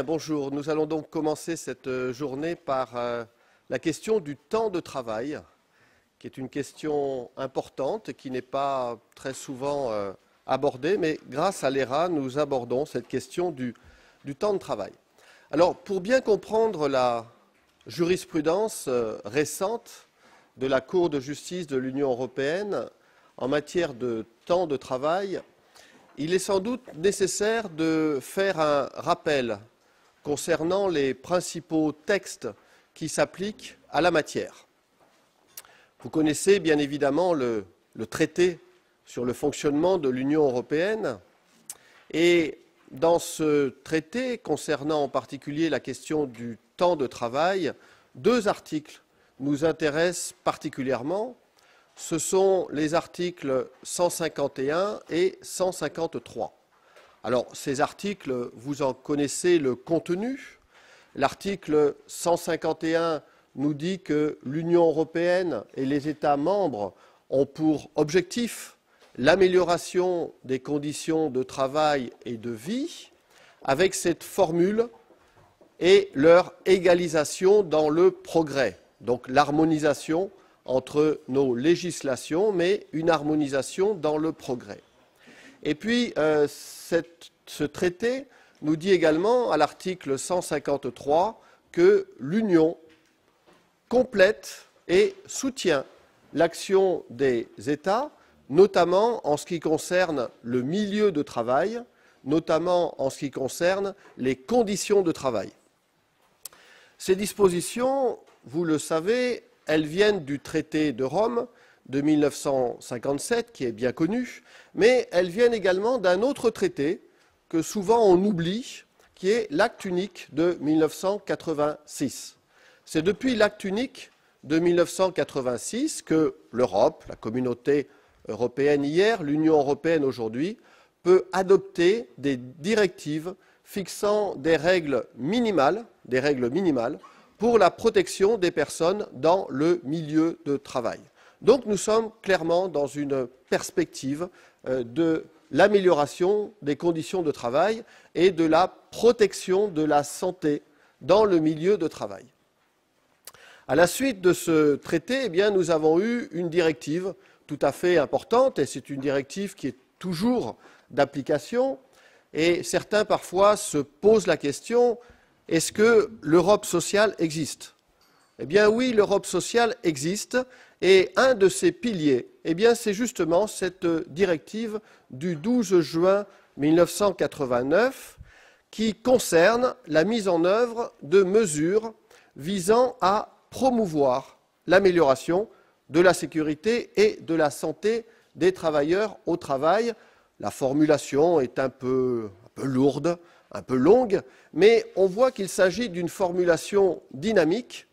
Bonjour, nous allons donc commencer cette journée par la question du temps de travail, qui est une question importante et qui n'est pas très souvent abordée, mais grâce à l'ERA, nous abordons cette question du temps de travail. Alors, pour bien comprendre la jurisprudence récente de la Cour de justice de l'Union européenne en matière de temps de travail, il est sans doute nécessaire de faire un rappel concernant les principaux textes qui s'appliquent à la matière. Vous connaissez bien évidemment le traité sur le fonctionnement de l'Union européenne et dans ce traité, concernant en particulier la question du temps de travail, deux articles nous intéressent particulièrement. Ce sont les articles 151 et 153. Alors, ces articles, vous en connaissez le contenu. L'article 151 nous dit que l'Union européenne et les États membres ont pour objectif l'amélioration des conditions de travail et de vie, avec cette formule et leur égalisation dans le progrès. Donc l'harmonisation entre nos législations, mais une harmonisation dans le progrès. Et puis, ce traité nous dit également, à l'article 153, que l'Union complète et soutient l'action des États, notamment en ce qui concerne le milieu de travail, notamment en ce qui concerne les conditions de travail. Ces dispositions, vous le savez, elles viennent du traité de Rome de 1957, qui est bien connu, mais elles viennent également d'un autre traité que souvent on oublie, qui est l'acte unique de 1986. C'est depuis l'acte unique de 1986 que l'Europe, la communauté européenne hier, l'Union européenne aujourd'hui, peut adopter des directives fixant des règles minimales pour la protection des personnes dans le milieu de travail. Donc nous sommes clairement dans une perspective de l'amélioration des conditions de travail et de la protection de la santé dans le milieu de travail. À la suite de ce traité, nous avons eu une directive tout à fait importante, et c'est une directive qui est toujours d'application, et certains parfois se posent la question, est-ce que l'Europe sociale existe ? Eh bien oui, l'Europe sociale existe, et un de ses piliers, c'est justement cette directive du 12 juin 1989 qui concerne la mise en œuvre de mesures visant à promouvoir l'amélioration de la sécurité et de la santé des travailleurs au travail. La formulation est un peu lourde, un peu longue, mais on voit qu'il s'agit d'une formulation dynamique,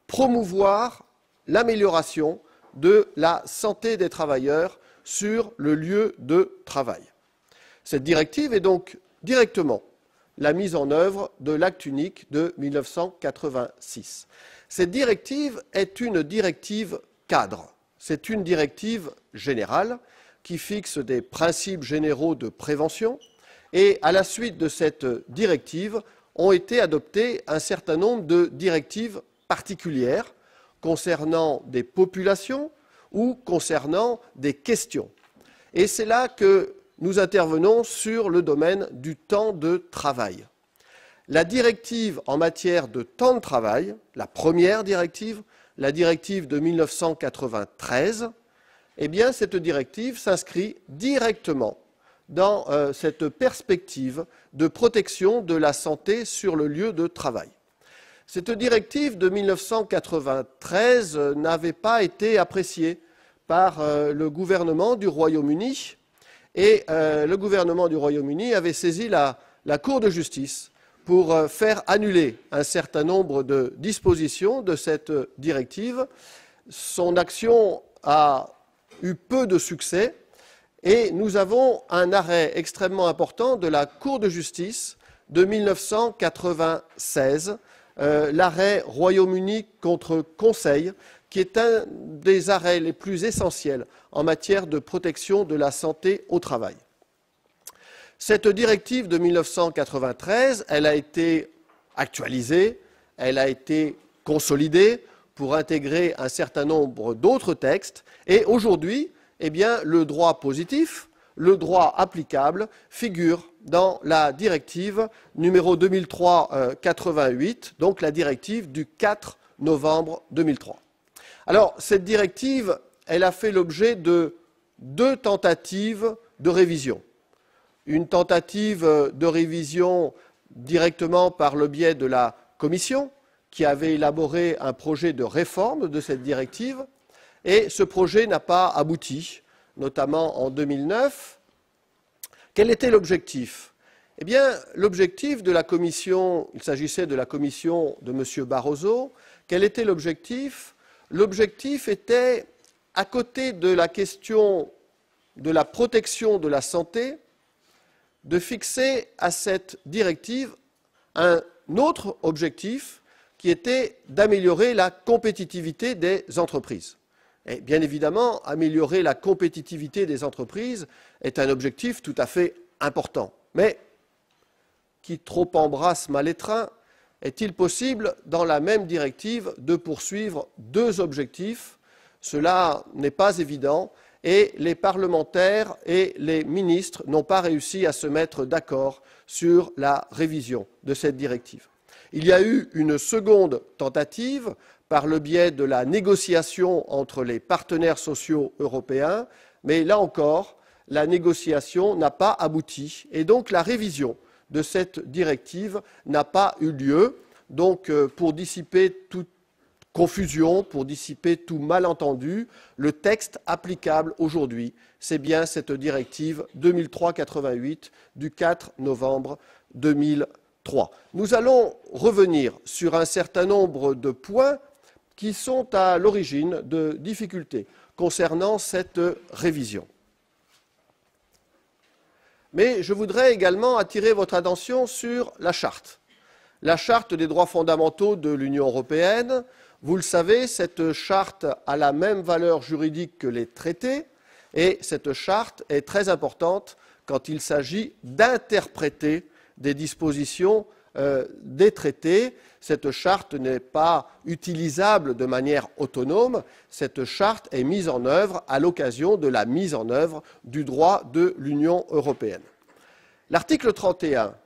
promouvoir l'amélioration de la santé des travailleurs sur le lieu de travail. Cette directive est donc directement la mise en œuvre de l'acte unique de 1986. Cette directive est une directive cadre, c'est une directive générale qui fixe des principes généraux de prévention et à la suite de cette directive ont été adoptées un certain nombre de directives particulières concernant des populations ou concernant des questions. Et c'est là que nous intervenons sur le domaine du temps de travail. La directive en matière de temps de travail, la première directive, la directive de 1993, cette directive s'inscrit directement dans cette perspective de protection de la santé sur le lieu de travail. Cette directive de 1993 n'avait pas été appréciée par le gouvernement du Royaume-Uni et le gouvernement du Royaume-Uni avait saisi la Cour de justice pour faire annuler un certain nombre de dispositions de cette directive. Son action a eu peu de succès et nous avons un arrêt extrêmement important de la Cour de justice de 1996, l'arrêt Royaume-Uni contre Conseil, qui est un des arrêts les plus essentiels en matière de protection de la santé au travail. Cette directive de 1993, elle a été actualisée, elle a été consolidée pour intégrer un certain nombre d'autres textes. Et aujourd'hui, eh bien, le droit positif, le droit applicable, figure dans la directive numéro 2003-88, donc la directive du 4 novembre 2003. Alors, cette directive, elle a fait l'objet de 2 tentatives de révision. Une tentative de révision directement par le biais de la Commission, qui avait élaboré un projet de réforme de cette directive, et ce projet n'a pas abouti, notamment en 2009. Quel était l'objectif? Eh bien, l'objectif de la Commission, il s'agissait de la Commission de M. Barroso. Quel était l'objectif? L'objectif était, à côté de la question de la protection de la santé, de fixer à cette directive un autre objectif qui était d'améliorer la compétitivité des entreprises. Et bien évidemment, améliorer la compétitivité des entreprises est un objectif tout à fait important. Mais qui trop embrasse mal étreint, est-il possible, dans la même directive, de poursuivre 2 objectifs? Cela n'est pas évident et les parlementaires et les ministres n'ont pas réussi à se mettre d'accord sur la révision de cette directive. Il y a eu une seconde tentative par le biais de la négociation entre les partenaires sociaux européens, mais là encore, la négociation n'a pas abouti et donc la révision de cette directive n'a pas eu lieu. Donc, pour dissiper toute confusion, pour dissiper tout malentendu, le texte applicable aujourd'hui, c'est bien cette directive 2003-88 du 4 novembre 2003. Nous allons revenir sur un certain nombre de points qui sont à l'origine de difficultés concernant cette révision. Mais je voudrais également attirer votre attention sur la Charte. La Charte des droits fondamentaux de l'Union européenne. Vous le savez, cette Charte a la même valeur juridique que les traités, et cette Charte est très importante quand il s'agit d'interpréter des dispositions des traités. Cette Charte n'est pas utilisable de manière autonome, cette Charte est mise en œuvre à l'occasion de la mise en œuvre du droit de l'Union européenne. L'article 31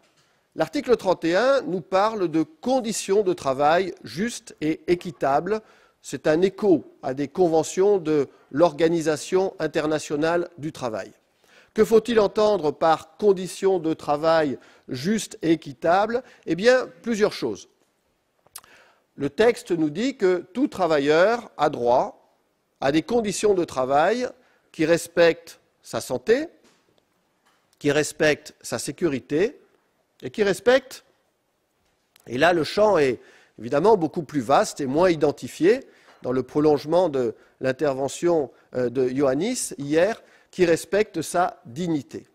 nous parle de conditions de travail justes et équitables. C'est un écho à des conventions de l'Organisation internationale du travail. Que faut-il entendre par conditions de travail justes et équitables? Eh bien, plusieurs choses. Le texte nous dit que tout travailleur a droit à des conditions de travail qui respectent sa santé, qui respectent sa sécurité et qui respectent, et là le champ est évidemment beaucoup plus vaste et moins identifié, dans le prolongement de l'intervention de Ioannis hier, qui respecte sa dignité.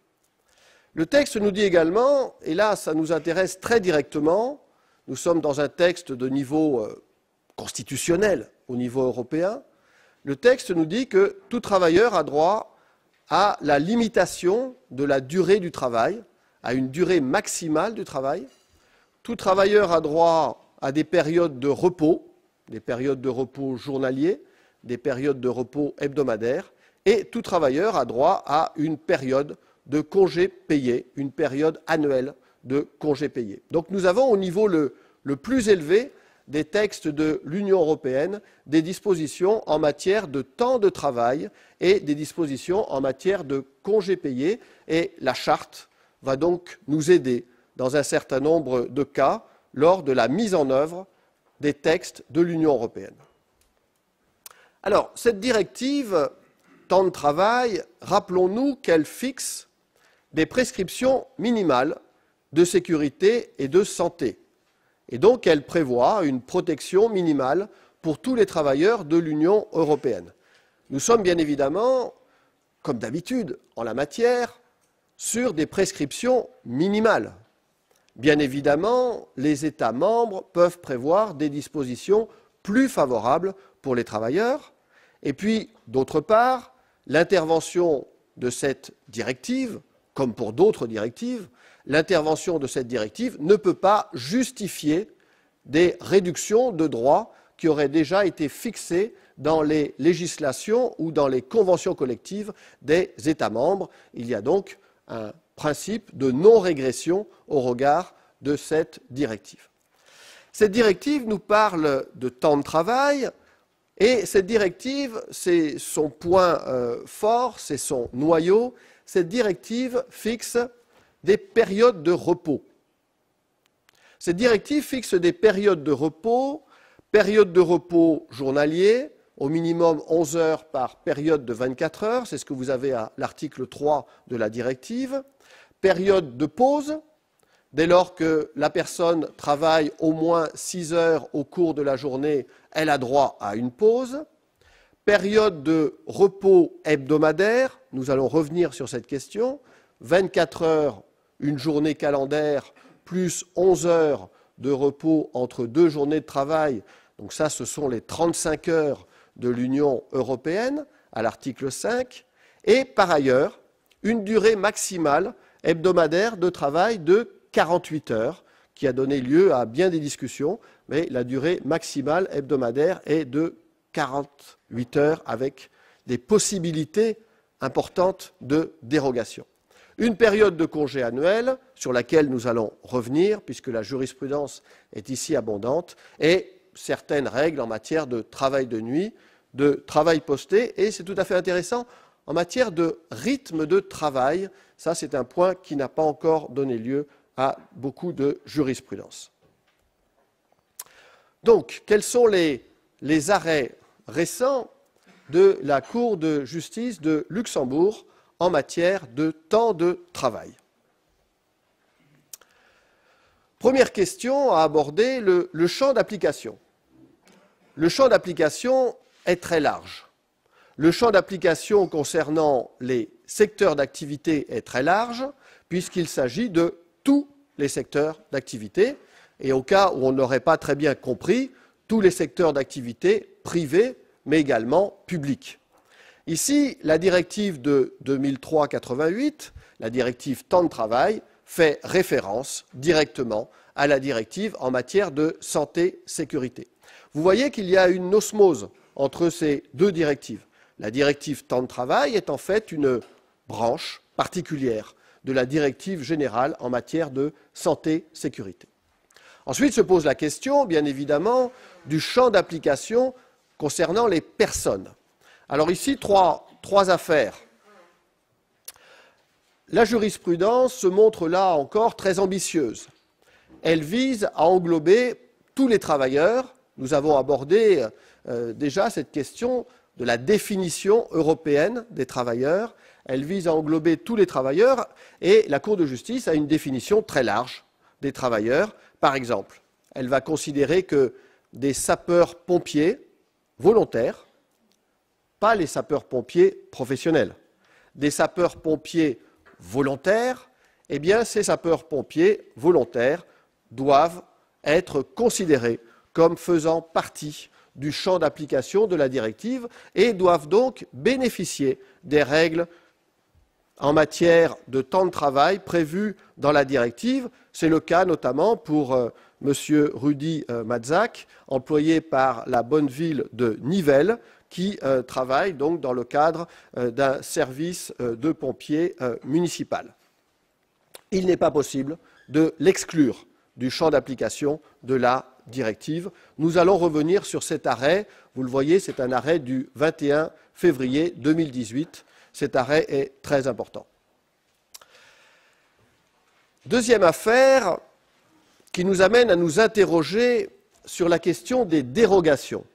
Le texte nous dit également, et là ça nous intéresse très directement, nous sommes dans un texte de niveau constitutionnel au niveau européen, le texte nous dit que tout travailleur a droit à la limitation de la durée du travail, à une durée maximale du travail. Tout travailleur a droit à des périodes de repos journaliers, des périodes de repos hebdomadaires, et tout travailleur a droit à une période de congés payés, une période annuelle de congés payés. Donc nous avons au niveau le plus élevé des textes de l'Union européenne des dispositions en matière de temps de travail et des dispositions en matière de congés payés, et la Charte va donc nous aider dans un certain nombre de cas lors de la mise en œuvre des textes de l'Union européenne. Alors, cette directive temps de travail, rappelons-nous qu'elle fixe des prescriptions minimales de sécurité et de santé. Et donc, elle prévoit une protection minimale pour tous les travailleurs de l'Union européenne. Nous sommes bien évidemment, comme d'habitude en la matière, sur des prescriptions minimales. Bien évidemment, les États membres peuvent prévoir des dispositions plus favorables pour les travailleurs. Et puis, d'autre part, l'intervention de cette directive, comme pour d'autres directives, l'intervention de cette directive ne peut pas justifier des réductions de droits qui auraient déjà été fixées dans les législations ou dans les conventions collectives des États membres. Il y a donc un principe de non-régression au regard de cette directive. Cette directive nous parle de temps de travail et cette directive, c'est son point fort, c'est son noyau. Cette directive fixe des périodes de repos. Cette directive fixe des périodes de repos journaliers, au minimum 11 heures par période de 24 heures, c'est ce que vous avez à l'article 3 de la directive. Période de pause, dès lors que la personne travaille au moins 6 heures au cours de la journée, elle a droit à une pause. Période de repos hebdomadaire, nous allons revenir sur cette question, 24 heures, une journée calendaire, plus 11 heures de repos entre 2 journées de travail. Donc ça, ce sont les 35 heures de l'Union européenne, à l'article 5. Et par ailleurs, une durée maximale hebdomadaire de travail de 48 heures, qui a donné lieu à bien des discussions, mais la durée maximale hebdomadaire est de 48 heures avec des possibilités importantes de dérogation. Une période de congé annuel sur laquelle nous allons revenir, puisque la jurisprudence est ici abondante, et certaines règles en matière de travail de nuit, de travail posté, et c'est tout à fait intéressant, en matière de rythme de travail. Ça, c'est un point qui n'a pas encore donné lieu à beaucoup de jurisprudence. Donc, quels sont les arrêts récents de la Cour de justice de Luxembourg en matière de temps de travail? Première question à aborder, le champ d'application. Le champ d'application est très large. Le champ d'application concernant les secteurs d'activité est très large, puisqu'il s'agit de tous les secteurs d'activité, et au cas où on n'aurait pas très bien compris, tous les secteurs d'activité privés, mais également publics. Ici, la directive de 2003-88, la directive temps de travail, fait référence directement à la directive en matière de santé-sécurité. Vous voyez qu'il y a une osmose entre ces deux directives. La directive temps de travail est en fait une branche particulière de la directive générale en matière de santé-sécurité. Ensuite se pose la question, bien évidemment, du champ d'application concernant les personnes. Alors ici, trois affaires. La jurisprudence se montre là encore très ambitieuse. Elle vise à englober tous les travailleurs. Nous avons abordé déjà cette question de la définition européenne des travailleurs. Elle vise à englober tous les travailleurs et la Cour de justice a une définition très large des travailleurs. Par exemple, elle va considérer que des sapeurs-pompiers volontaires, pas les sapeurs-pompiers professionnels, des sapeurs-pompiers volontaires, eh bien ces sapeurs-pompiers volontaires doivent être considérés comme faisant partie du champ d'application de la directive et doivent donc bénéficier des règles en matière de temps de travail prévues dans la directive. C'est le cas notamment pour M. Rudy Matzak, employé par la bonne ville de Nivelles, qui travaille donc dans le cadre d'un service de pompiers municipal. Il n'est pas possible de l'exclure du champ d'application de la directive. Nous allons revenir sur cet arrêt. Vous le voyez, c'est un arrêt du 21 février 2018. Cet arrêt est très important. Deuxième affaire qui nous amène à nous interroger sur la question des dérogations.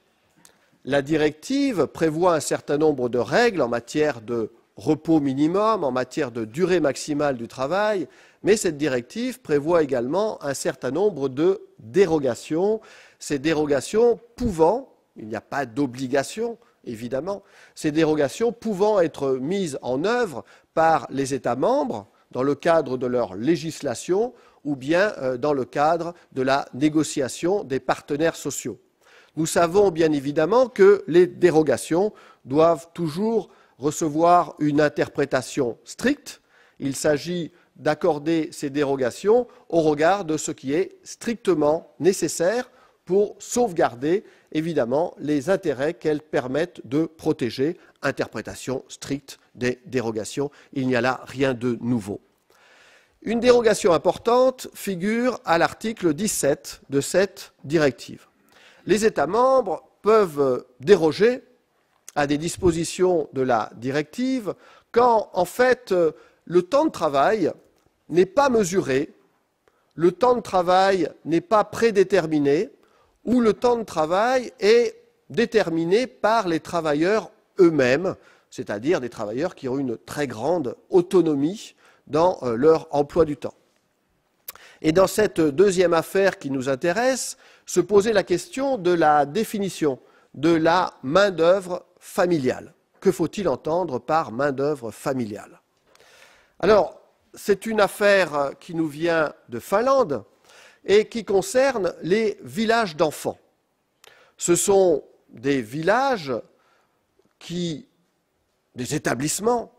La directive prévoit un certain nombre de règles en matière de repos minimum, en matière de durée maximale du travail, mais cette directive prévoit également un certain nombre de dérogations. Ces dérogations pouvant, il n'y a pas d'obligation, évidemment, ces dérogations pouvant être mises en œuvre par les États membres dans le cadre de leur législation ou bien dans le cadre de la négociation des partenaires sociaux. Nous savons bien évidemment que les dérogations doivent toujours recevoir une interprétation stricte. Il s'agit d'accorder ces dérogations au regard de ce qui est strictement nécessaire pour sauvegarder, évidemment, les intérêts qu'elles permettent de protéger. Interprétation stricte des dérogations, il n'y a là rien de nouveau. Une dérogation importante figure à l'article 17 de cette directive. Les États membres peuvent déroger à des dispositions de la directive quand, en fait, le temps de travail n'est pas mesuré, le temps de travail n'est pas prédéterminé, ou le temps de travail est déterminé par les travailleurs eux-mêmes, c'est-à-dire des travailleurs qui ont une très grande autonomie dans leur emploi du temps. Et dans cette deuxième affaire qui nous intéresse, se posait la question de la définition de la main-d'œuvre familiale. Que faut-il entendre par main-d'œuvre familiale? Alors, c'est une affaire qui nous vient de Finlande et qui concerne les villages d'enfants. Ce sont des villages des établissements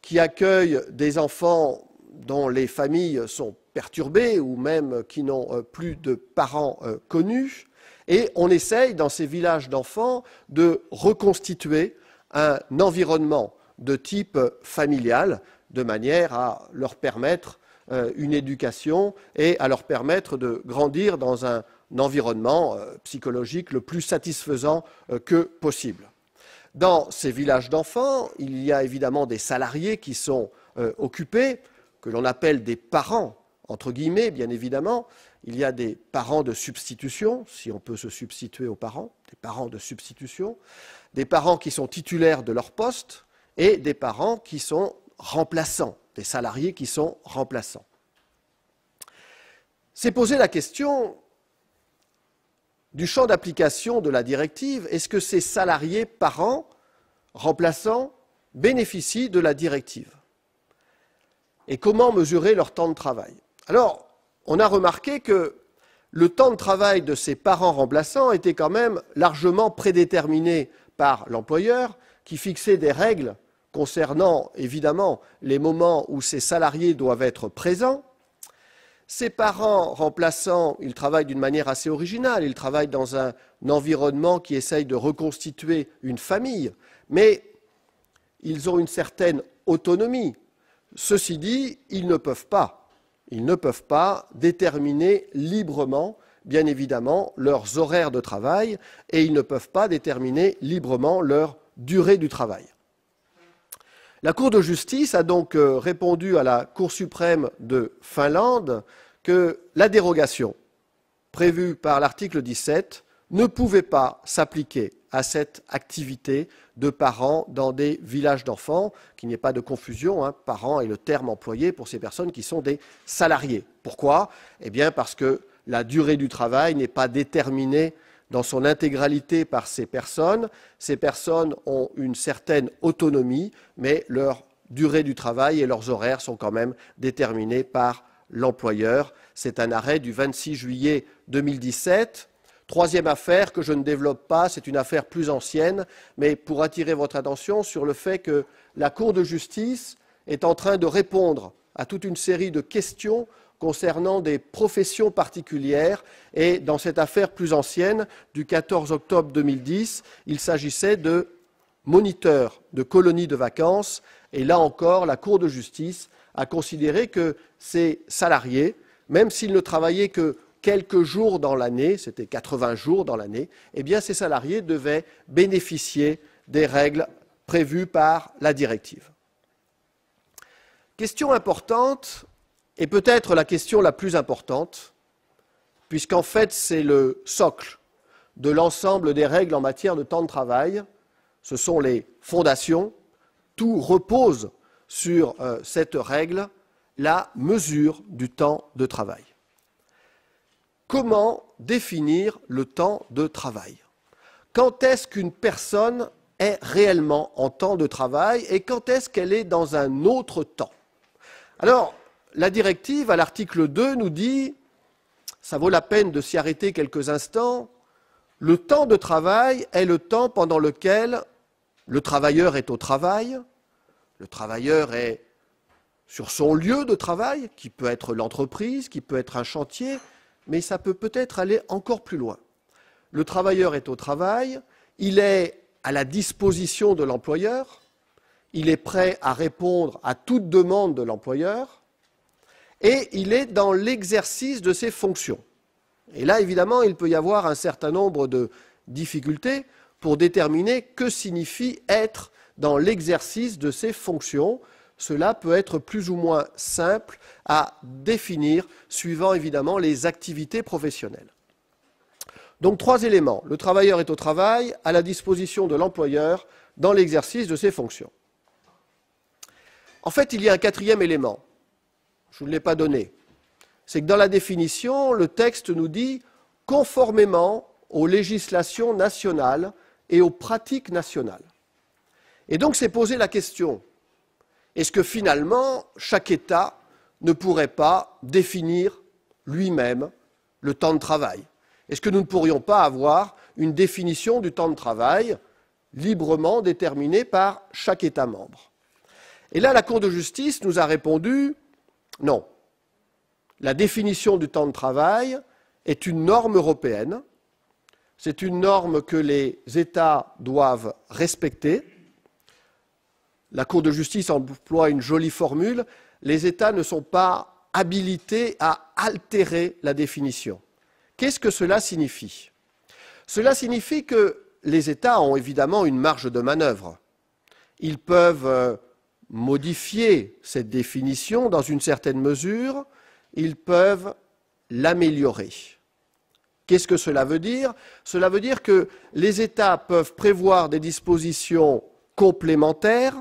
qui accueillent des enfants dont les familles sont perturbées ou même qui n'ont plus de parents connus. Et on essaye, dans ces villages d'enfants, de reconstituer un environnement de type familial, de manière à leur permettre une éducation et à leur permettre de grandir dans un environnement psychologique le plus satisfaisant que possible. Dans ces villages d'enfants, il y a évidemment des salariés qui sont occupés, que l'on appelle des parents, entre guillemets, bien évidemment. Il y a des parents de substitution, si on peut se substituer aux parents, des parents de substitution, des parents qui sont titulaires de leur poste et des parents qui sont remplaçants, des salariés qui sont remplaçants. C'est posé la question du champ d'application de la directive. Est-ce que ces salariés parents remplaçants bénéficient de la directive? Et comment mesurer leur temps de travail? Alors, on a remarqué que le temps de travail de ces parents remplaçants était quand même largement prédéterminé par l'employeur, qui fixait des règles concernant, évidemment, les moments où ces salariés doivent être présents. Ces parents remplaçants, ils travaillent d'une manière assez originale, ils travaillent dans un environnement qui essaye de reconstituer une famille, mais ils ont une certaine autonomie. Ceci dit, ils ne peuvent pas déterminer librement, bien évidemment, leurs horaires de travail et ils ne peuvent pas déterminer librement leur durée du travail. La Cour de justice a donc répondu à la Cour suprême de Finlande que la dérogation prévue par l'article 17 ne pouvait pas s'appliquer à cette activité de parents dans des villages d'enfants, qu'il n'y ait pas de confusion, parents est le terme employé pour ces personnes qui sont des salariés. Pourquoi? Eh bien parce que la durée du travail n'est pas déterminée dans son intégralité par ces personnes. Ces personnes ont une certaine autonomie, mais leur durée du travail et leurs horaires sont quand même déterminés par l'employeur. C'est un arrêt du 26 juillet 2017. Troisième affaire que je ne développe pas, c'est une affaire plus ancienne, mais pour attirer votre attention sur le fait que la Cour de justice est en train de répondre à toute une série de questions concernant des professions particulières. Et dans cette affaire plus ancienne, du 14 octobre 2010, il s'agissait de moniteurs de colonies de vacances. Et là encore, la Cour de justice a considéré que ces salariés, même s'ils ne travaillaient que quelques jours dans l'année, c'était 80 jours dans l'année, eh bien ces salariés devaient bénéficier des règles prévues par la directive. Question importante, et peut-être la question la plus importante, puisqu'en fait c'est le socle de l'ensemble des règles en matière de temps de travail, ce sont les fondations, tout repose sur cette règle, la mesure du temps de travail. Comment définir le temps de travail? Quand est-ce qu'une personne est réellement en temps de travail et quand est-ce qu'elle est dans un autre temps? Alors, la directive, à l'article 2, nous dit, ça vaut la peine de s'y arrêter quelques instants, le temps de travail est le temps pendant lequel le travailleur est au travail, le travailleur est sur son lieu de travail, qui peut être l'entreprise, qui peut être un chantier, mais ça peut peut-être aller encore plus loin. Le travailleur est au travail, il est à la disposition de l'employeur, il est prêt à répondre à toute demande de l'employeur, et il est dans l'exercice de ses fonctions. Et là, évidemment, il peut y avoir un certain nombre de difficultés pour déterminer que signifie être dans l'exercice de ses fonctions. Cela peut être plus ou moins simple à définir, suivant évidemment les activités professionnelles. Donc 3 éléments. Le travailleur est au travail, à la disposition de l'employeur, dans l'exercice de ses fonctions. En fait, il y a un 4e élément. Je ne l'ai pas donné. C'est que dans la définition, le texte nous dit « conformément aux législations nationales et aux pratiques nationales ». Et donc c'est poser la question, est-ce que finalement chaque État ne pourrait pas définir lui-même le temps de travail? Est-ce que nous ne pourrions pas avoir une définition du temps de travail librement déterminée par chaque État membre? Et là, la Cour de justice nous a répondu non. La définition du temps de travail est une norme européenne. C'est une norme que les États doivent respecter. La Cour de justice emploie une jolie formule. Les États ne sont pas habilités à altérer la définition. Qu'est-ce que cela signifie? Cela signifie que les États ont évidemment une marge de manœuvre. Ils peuvent modifier cette définition dans une certaine mesure, ils peuvent l'améliorer. Qu'est-ce que cela veut dire? Cela veut dire que les États peuvent prévoir des dispositions complémentaires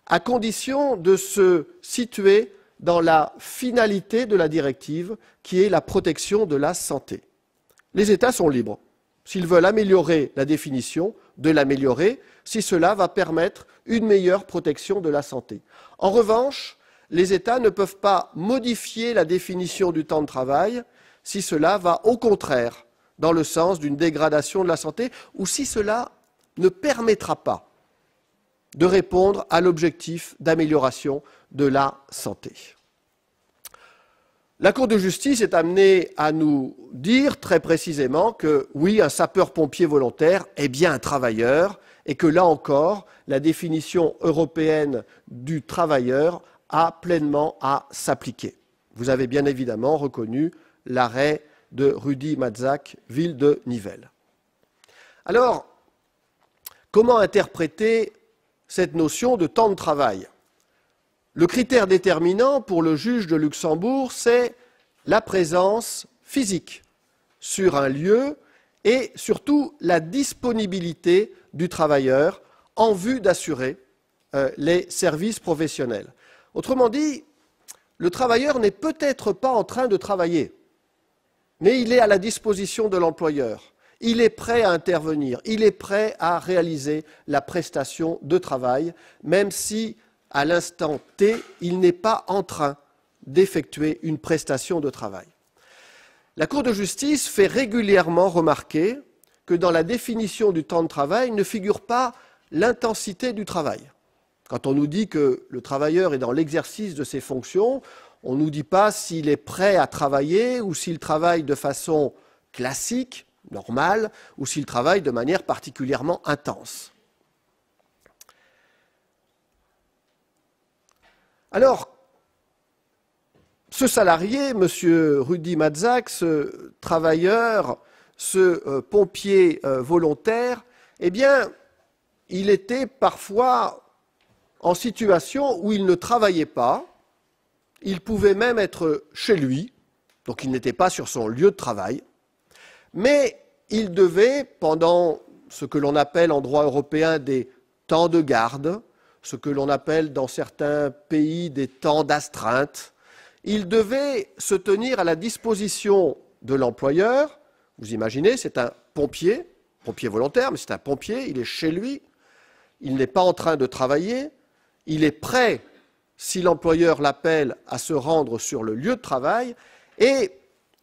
à condition de se situer dans la finalité de la directive, qui est la protection de la santé. Les États sont libres. S'ils veulent améliorer la définition, de l'améliorer, si cela va permettre une meilleure protection de la santé. En revanche, les États ne peuvent pas modifier la définition du temps de travail si cela va au contraire dans le sens d'une dégradation de la santé ou si cela ne permettra pas de répondre à l'objectif d'amélioration de la santé. La Cour de justice est amenée à nous dire très précisément que oui, un sapeur-pompier volontaire est bien un travailleur et que là encore, la définition européenne du travailleur a pleinement à s'appliquer. Vous avez bien évidemment reconnu l'arrêt de Rudi Matzak, ville de Nivelles. Alors, comment interpréter cette notion de temps de travail? Le critère déterminant pour le juge de Luxembourg, c'est la présence physique sur un lieu et surtout la disponibilité du travailleur en vue d'assurer les services professionnels. Autrement dit, le travailleur n'est peut-être pas en train de travailler, mais il est à la disposition de l'employeur. Il est prêt à intervenir, il est prêt à réaliser la prestation de travail, même si à l'instant T, il n'est pas en train d'effectuer une prestation de travail. La Cour de justice fait régulièrement remarquer que dans la définition du temps de travail ne figure pas l'intensité du travail. Quand on nous dit que le travailleur est dans l'exercice de ses fonctions, on ne nous dit pas s'il est prêt à travailler ou s'il travaille de façon classique, normale, ou s'il travaille de manière particulièrement intense. Alors, ce salarié, M. Rudi Matzak, ce travailleur, ce pompier volontaire, eh bien, il était parfois en situation où il ne travaillait pas, il pouvait même être chez lui, donc il n'était pas sur son lieu de travail, mais il devait, pendant ce que l'on appelle en droit européen des temps de garde, ce que l'on appelle dans certains pays des temps d'astreinte, il devait se tenir à la disposition de l'employeur. Vous imaginez, c'est un pompier volontaire, mais c'est un pompier, il est chez lui, il n'est pas en train de travailler, il est prêt, si l'employeur l'appelle, à se rendre sur le lieu de travail, et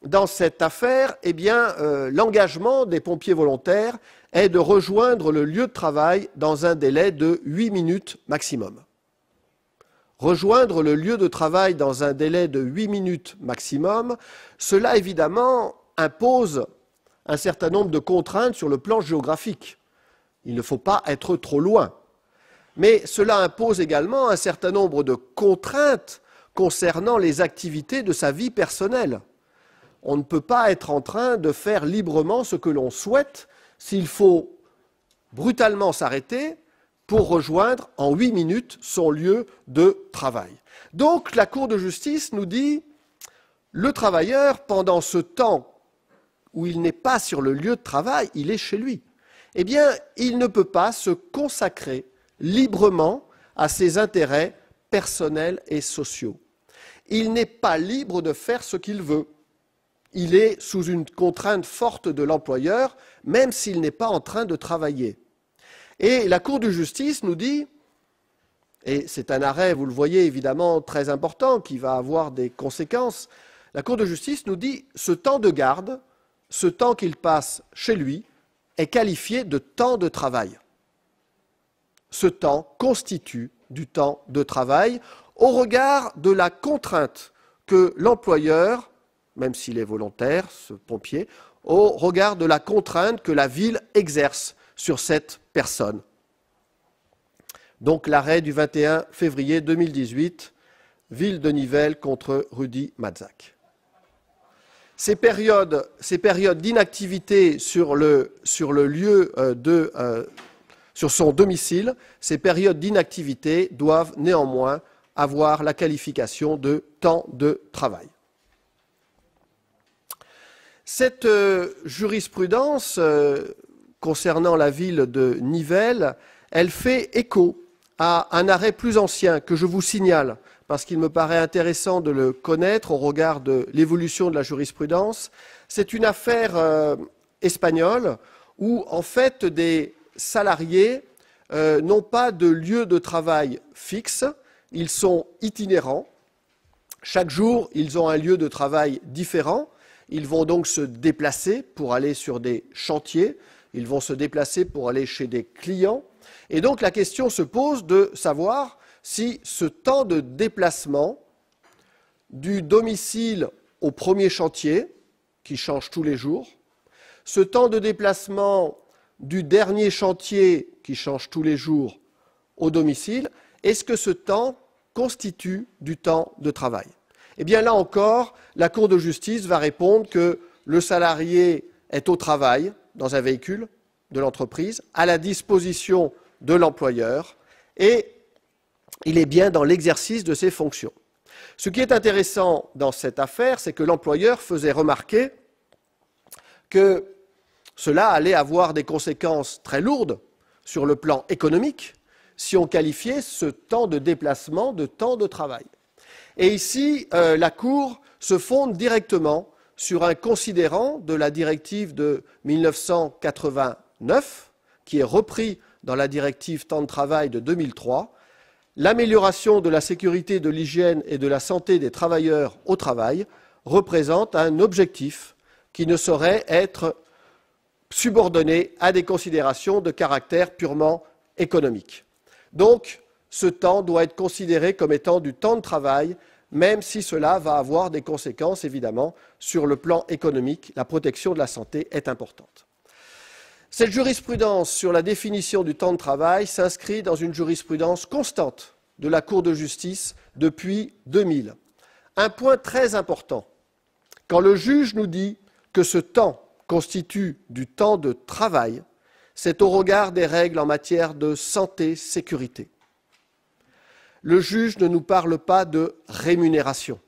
dans cette affaire, eh bien, l'engagement des pompiers volontaires est de rejoindre le lieu de travail dans un délai de 8 minutes maximum. rejoindre le lieu de travail dans un délai de 8 minutes maximum, cela évidemment impose un certain nombre de contraintes sur le plan géographique. Il ne faut pas être trop loin. Mais cela impose également un certain nombre de contraintes concernant les activités de sa vie personnelle. On ne peut pas être en train de faire librement ce que l'on souhaite s'il faut brutalement s'arrêter pour rejoindre en 8 minutes son lieu de travail. Donc la Cour de justice nous dit le travailleur, pendant ce temps où il n'est pas sur le lieu de travail, il est chez lui. Eh bien, il ne peut pas se consacrer librement à ses intérêts personnels et sociaux. Il n'est pas libre de faire ce qu'il veut. Il est sous une contrainte forte de l'employeur, même s'il n'est pas en train de travailler. Et la Cour de justice nous dit, et c'est un arrêt, vous le voyez évidemment, très important, qui va avoir des conséquences, la Cour de justice nous dit ce temps de garde, ce temps qu'il passe chez lui, est qualifié de temps de travail. Ce temps constitue du temps de travail au regard de la contrainte que l'employeur, même s'il est volontaire, ce pompier, au regard de la contrainte que la ville exerce sur cette personne. Donc l'arrêt du 21 février 2018, Ville de Nivelles contre Rudy Matzak. Ces périodes d'inactivité sur son domicile, ces périodes d'inactivité doivent néanmoins avoir la qualification de temps de travail. Cette jurisprudence concernant la ville de Nivelles, elle fait écho à un arrêt plus ancien que je vous signale, parce qu'il me paraît intéressant de le connaître au regard de l'évolution de la jurisprudence. C'est une affaire espagnole où, en fait, des salariés n'ont pas de lieu de travail fixe, ils sont itinérants. Chaque jour, ils ont un lieu de travail différent. Ils vont donc se déplacer pour aller sur des chantiers, ils vont se déplacer pour aller chez des clients. Et donc la question se pose de savoir si ce temps de déplacement du domicile au premier chantier, qui change tous les jours, ce temps de déplacement du dernier chantier, qui change tous les jours, au domicile, est-ce que ce temps constitue du temps de travail ? Eh bien là encore, la Cour de justice va répondre que le salarié est au travail, dans un véhicule de l'entreprise, à la disposition de l'employeur, et il est bien dans l'exercice de ses fonctions. Ce qui est intéressant dans cette affaire, c'est que l'employeur faisait remarquer que cela allait avoir des conséquences très lourdes sur le plan économique si on qualifiait ce temps de déplacement de temps de travail. Et ici, la Cour se fonde directement sur un considérant de la directive de 1989, qui est repris dans la directive temps de travail de 2003, l'amélioration de la sécurité, de l'hygiène et de la santé des travailleurs au travail représente un objectif qui ne saurait être subordonné à des considérations de caractère purement économique. Donc, ce temps doit être considéré comme étant du temps de travail, même si cela va avoir des conséquences, évidemment, sur le plan économique. La protection de la santé est importante. Cette jurisprudence sur la définition du temps de travail s'inscrit dans une jurisprudence constante de la Cour de justice depuis 2000. Un point très important, quand le juge nous dit que ce temps constitue du temps de travail, c'est au regard des règles en matière de santé-sécurité. Le juge ne nous parle pas de rémunération.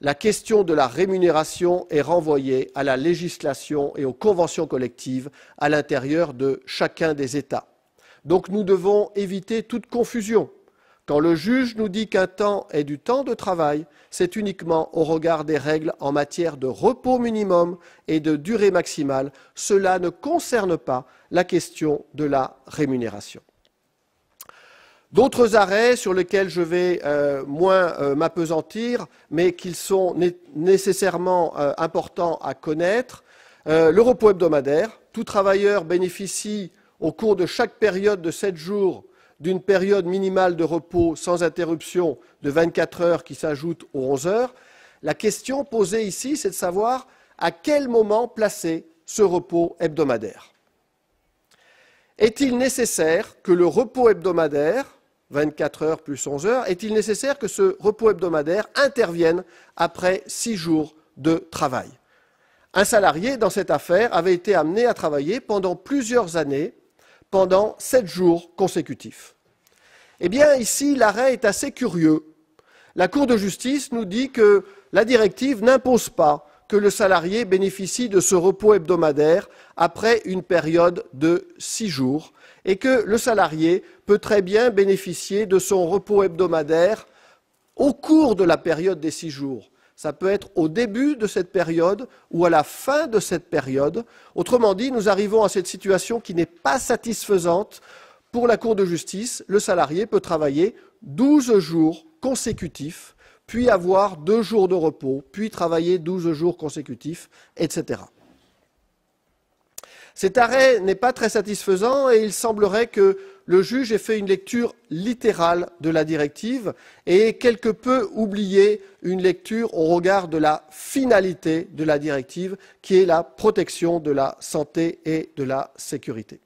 La question de la rémunération est renvoyée à la législation et aux conventions collectives à l'intérieur de chacun des États. Donc nous devons éviter toute confusion. Quand le juge nous dit qu'un temps est du temps de travail, c'est uniquement au regard des règles en matière de repos minimum et de durée maximale. Cela ne concerne pas la question de la rémunération. D'autres arrêts sur lesquels je vais moins m'appesantir, mais qui sont nécessairement importants à connaître. Le repos hebdomadaire. Tout travailleur bénéficie au cours de chaque période de 7 jours d'une période minimale de repos sans interruption de 24 heures qui s'ajoute aux 11 heures. La question posée ici, c'est de savoir à quel moment placer ce repos hebdomadaire. Est-il nécessaire que le repos hebdomadaire, 24 heures plus 11 heures, est-il nécessaire que ce repos hebdomadaire intervienne après 6 jours de travail? Un salarié, dans cette affaire, avait été amené à travailler pendant plusieurs années, pendant 7 jours consécutifs. Eh bien, ici, l'arrêt est assez curieux. La Cour de justice nous dit que la directive n'impose pas que le salarié bénéficie de ce repos hebdomadaire après une période de 6 jours et que le salarié peut très bien bénéficier de son repos hebdomadaire au cours de la période des 6 jours. Ça peut être au début de cette période ou à la fin de cette période. Autrement dit, nous arrivons à cette situation qui n'est pas satisfaisante pour la Cour de justice. Le salarié peut travailler 12 jours consécutifs, puis avoir 2 jours de repos, puis travailler 12 jours consécutifs, etc. Cet arrêt n'est pas très satisfaisant et il semblerait que le juge ait fait une lecture littérale de la directive et ait quelque peu oublié une lecture au regard de la finalité de la directive, qui est la protection de la santé et de la sécurité.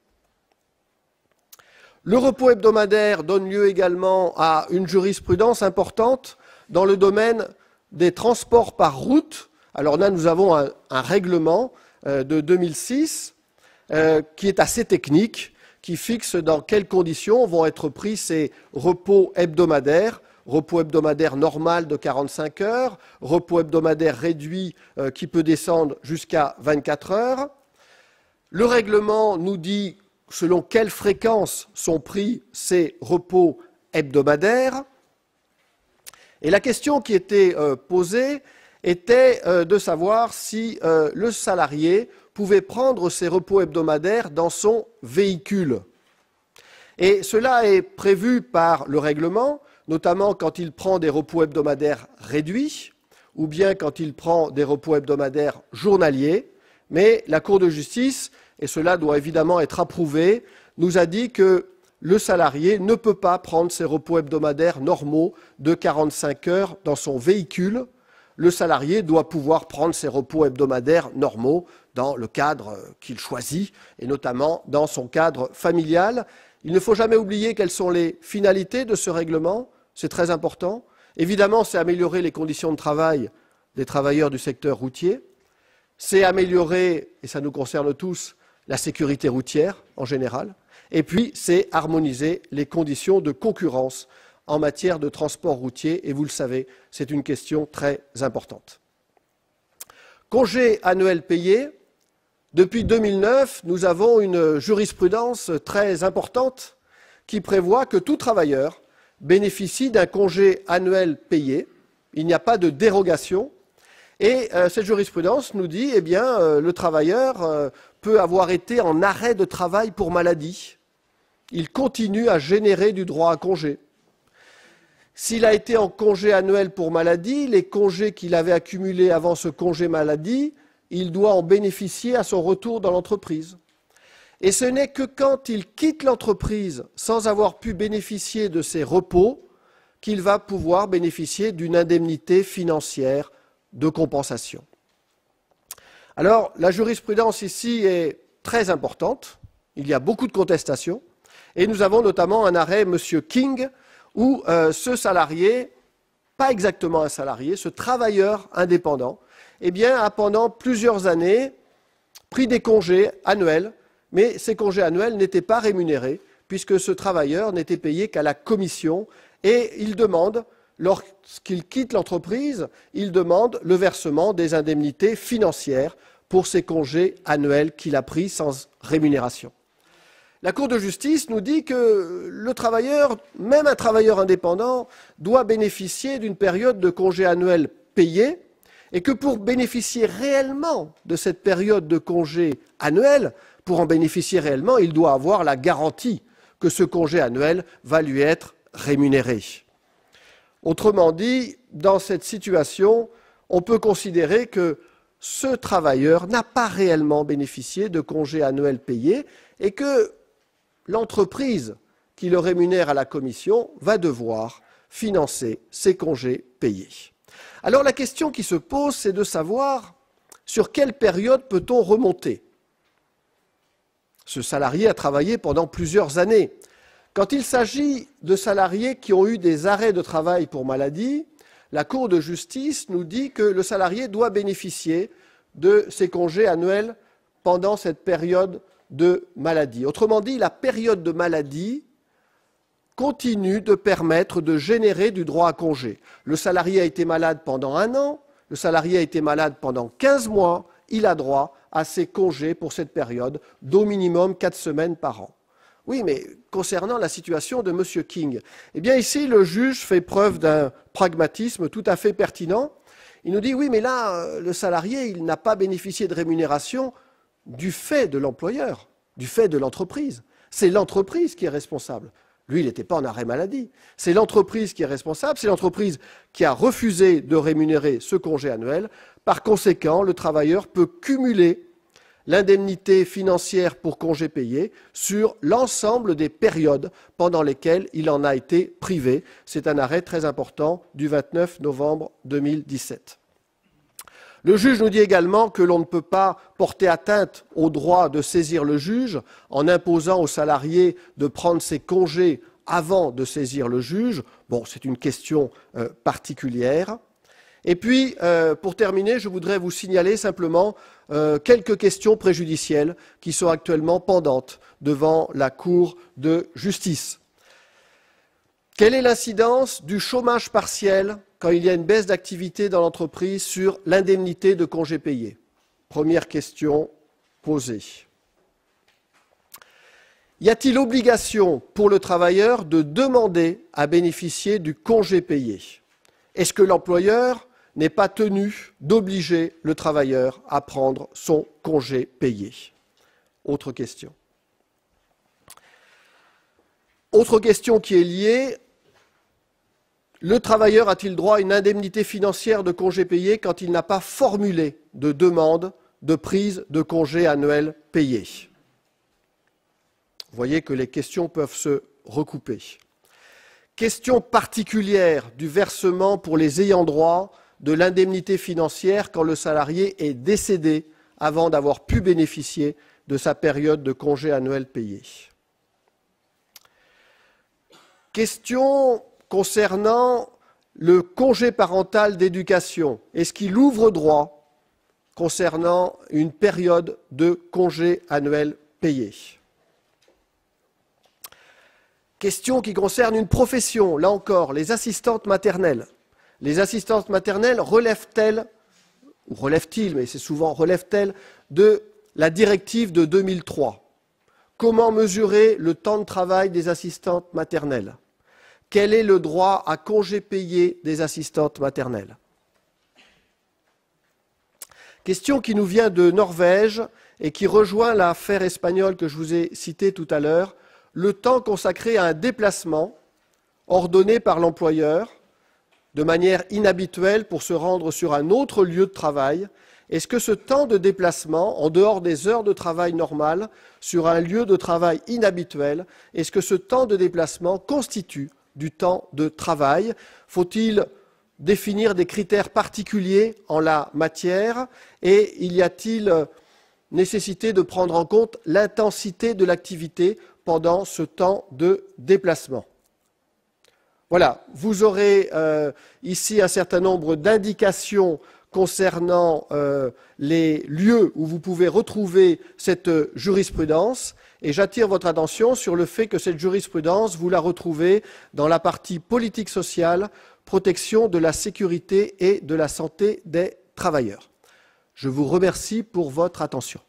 Le repos hebdomadaire donne lieu également à une jurisprudence importante dans le domaine des transports par route. Alors là, nous avons un règlement de 2006 qui est assez technique, qui fixe dans quelles conditions vont être pris ces repos hebdomadaires normal de 45 heures, repos hebdomadaire réduit qui peut descendre jusqu'à 24 heures. Le règlement nous dit selon quelle fréquence sont pris ces repos hebdomadaires. Et la question qui était posée était de savoir si le salarié pouvait prendre ses repos hebdomadaires dans son véhicule. Et cela est prévu par le règlement, notamment quand il prend des repos hebdomadaires réduits ou bien quand il prend des repos hebdomadaires journaliers. Mais la Cour de justice, et cela doit évidemment être approuvé, nous a dit que le salarié ne peut pas prendre ses repos hebdomadaires normaux de 45 heures dans son véhicule. Le salarié doit pouvoir prendre ses repos hebdomadaires normaux dans le cadre qu'il choisit, et notamment dans son cadre familial. Il ne faut jamais oublier quelles sont les finalités de ce règlement, c'est très important. Évidemment, c'est améliorer les conditions de travail des travailleurs du secteur routier, c'est améliorer, et ça nous concerne tous, la sécurité routière en général, et puis c'est harmoniser les conditions de concurrence en matière de transport routier, et vous le savez, c'est une question très importante. Congé annuel payé, depuis 2009, nous avons une jurisprudence très importante qui prévoit que tout travailleur bénéficie d'un congé annuel payé. Il n'y a pas de dérogation. Et cette jurisprudence nous dit, eh bien, le travailleur peut avoir été en arrêt de travail pour maladie. Il continue à générer du droit à congé. S'il a été en congé annuel pour maladie, les congés qu'il avait accumulés avant ce congé maladie, il doit en bénéficier à son retour dans l'entreprise. Et ce n'est que quand il quitte l'entreprise sans avoir pu bénéficier de ses repos qu'il va pouvoir bénéficier d'une indemnité financière de compensation. Alors, la jurisprudence ici est très importante, il y a beaucoup de contestations, et nous avons notamment un arrêt, M. King, où ce salarié, pas exactement un salarié, ce travailleur indépendant, eh bien, a pendant plusieurs années pris des congés annuels, mais ces congés annuels n'étaient pas rémunérés, puisque ce travailleur n'était payé qu'à la commission, et il demande, lorsqu'il quitte l'entreprise, il demande le versement des indemnités financières pour ces congés annuels qu'il a pris sans rémunération. La Cour de justice nous dit que le travailleur, même un travailleur indépendant, doit bénéficier d'une période de congé annuel payé et que pour bénéficier réellement de cette période de congé annuel, pour en bénéficier réellement, il doit avoir la garantie que ce congé annuel va lui être rémunéré. Autrement dit, dans cette situation, on peut considérer que ce travailleur n'a pas réellement bénéficié de congé annuel payé et que l'entreprise qui le rémunère à la commission va devoir financer ses congés payés. Alors la question qui se pose, c'est de savoir sur quelle période peut-on remonter. Ce salarié a travaillé pendant plusieurs années. Quand il s'agit de salariés qui ont eu des arrêts de travail pour maladie, la Cour de justice nous dit que le salarié doit bénéficier de ses congés annuels pendant cette période de maladie. Autrement dit, la période de maladie continue de permettre de générer du droit à congé. Le salarié a été malade pendant 1 an, le salarié a été malade pendant 15 mois, il a droit à ses congés pour cette période d'au minimum 4 semaines par an. Oui, mais concernant la situation de M. King, eh bien ici, le juge fait preuve d'un pragmatisme tout à fait pertinent. Il nous dit, oui, mais là, le salarié, il n'a pas bénéficié de rémunération du fait de l'employeur, du fait de l'entreprise. C'est l'entreprise qui est responsable. Lui, il n'était pas en arrêt maladie. C'est l'entreprise qui est responsable, c'est l'entreprise qui a refusé de rémunérer ce congé annuel. Par conséquent, le travailleur peut cumuler l'indemnité financière pour congé payé sur l'ensemble des périodes pendant lesquelles il en a été privé. C'est un arrêt très important du 29 novembre 2017. Le juge nous dit également que l'on ne peut pas porter atteinte au droit de saisir le juge en imposant au salarié de prendre ses congés avant de saisir le juge. Bon, c'est une question particulière. Et puis, pour terminer, je voudrais vous signaler simplement quelques questions préjudicielles qui sont actuellement pendantes devant la Cour de justice. Quelle est l'incidence du chômage partiel quand il y a une baisse d'activité dans l'entreprise sur l'indemnité de congé payé? Première question posée. Y a-t-il obligation pour le travailleur de demander à bénéficier du congé payé? Est-ce que l'employeur n'est pas tenu d'obliger le travailleur à prendre son congé payé? Autre question. Autre question qui est liée, le travailleur a-t-il droit à une indemnité financière de congé payé quand il n'a pas formulé de demande de prise de congé annuel payé? Vous voyez que les questions peuvent se recouper. Question particulière du versement pour les ayants droit de l'indemnité financière quand le salarié est décédé avant d'avoir pu bénéficier de sa période de congé annuel payé. Question concernant le congé parental d'éducation. Est-ce qu'il ouvre droit concernant une période de congé annuel payé? Question qui concerne une profession, là encore, les assistantes maternelles. Les assistantes maternelles relèvent-elles, ou relèvent-ils, mais c'est souvent relèvent-elles, de la directive de 2003? Comment mesurer le temps de travail des assistantes maternelles? Quel est le droit à congé payé des assistantes maternelles? Question qui nous vient de Norvège et qui rejoint l'affaire espagnole que je vous ai citée tout à l'heure. Le temps consacré à un déplacement ordonné par l'employeur de manière inhabituelle pour se rendre sur un autre lieu de travail. Est-ce que ce temps de déplacement, en dehors des heures de travail normales, sur un lieu de travail inhabituel, est-ce que ce temps de déplacement constitue du temps de travail? Faut-il définir des critères particuliers en la matière? Et y a-t-il nécessité de prendre en compte l'intensité de l'activité pendant ce temps de déplacement? Voilà, vous aurez ici un certain nombre d'indications concernant les lieux où vous pouvez retrouver cette jurisprudence. Et j'attire votre attention sur le fait que cette jurisprudence, vous la retrouvez dans la partie politique sociale, protection de la sécurité et de la santé des travailleurs. Je vous remercie pour votre attention.